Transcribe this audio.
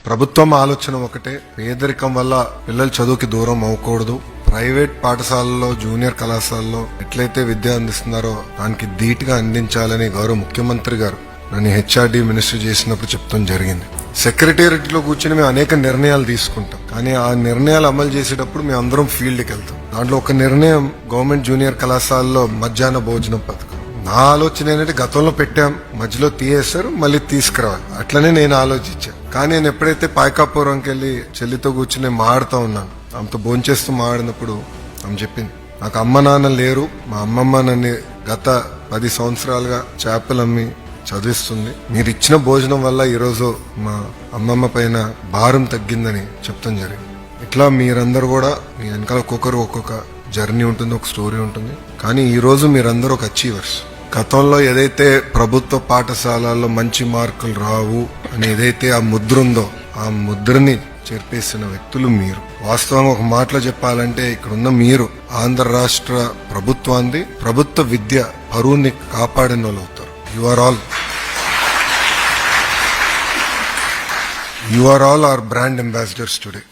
ప్రభుత్వం ఆలోచన ఒకటే, పేదరికం వల్ల పిల్లలు చదువుకి దూరం అవ్వకూడదు. ప్రైవేట్ పాఠశాలల్లో, జూనియర్ కళాశాలలో ఎట్లయితే విద్య అందిస్తున్నారో దానికి ధీటుగా అందించాలని గౌరవ ముఖ్యమంత్రి గారు నన్ను హెచ్ఆర్డీ మినిస్టర్ చేసినప్పుడు చెప్తాం జరిగింది. సెక్రటేరియట్ లో కూర్చొని మేము అనేక నిర్ణయాలు తీసుకుంటాం, కానీ ఆ నిర్ణయాలు అమలు చేసేటప్పుడు మేము అందరం ఫీల్డ్కి వెళ్తాం. దాంట్లో ఒక నిర్ణయం గవర్నమెంట్ జూనియర్ కళాశాలలో మధ్యాహ్న భోజనం పథకం. నా ఆలోచన ఏంటంటే గతంలో పెట్టాం, మధ్యలో తీయేస్తారు, మళ్ళీ తీసుకురావాలి, అట్లనే నేను ఆలోచించాను. కానీ నేను ఎప్పుడైతే పాయకాపురంకి వెళ్ళి చెల్లితో కూర్చుని మాడుతూ ఉన్నాను, ఆమెతో భోంచేస్తూ మాడినప్పుడు ఆమె చెప్పింది, నాకు అమ్మ నాన్న లేరు, మా అమ్మమ్మ నన్ను గత 10 సంవత్సరాలుగా చేపలు అమ్మి చదివిస్తుంది. మీరు ఇచ్చిన భోజనం వల్ల ఈరోజు మా అమ్మమ్మ పైన భారం తగ్గిందని చెప్తాం జరిగింది. ఇట్లా మీరందరూ కూడా మీ వెనకాల ఒక్కొక్క జర్నీ ఉంటుంది, ఒక స్టోరీ ఉంటుంది. కానీ ఈ రోజు మీరందరూ ఒక అచీవర్స్. గతంలో ఏదైతే ప్రభుత్వ పాఠశాలల్లో మంచి మార్కులు రావు అని ఏదైతే ఆ ముద్ర ఉందో, ఆ ముద్రని చెరిపేసిన వ్యక్తులు మీరు. వాస్తవంగా ఒక మాటలో చెప్పాలంటే ఇక్కడున్న మీరు ఆంధ్ర రాష్ట్ర ప్రభుత్వాన్ని, ప్రభుత్వ విద్య పరువుని కాపాడిన వాళ్ళు అవుతారు. You are all our brand ambassadors today.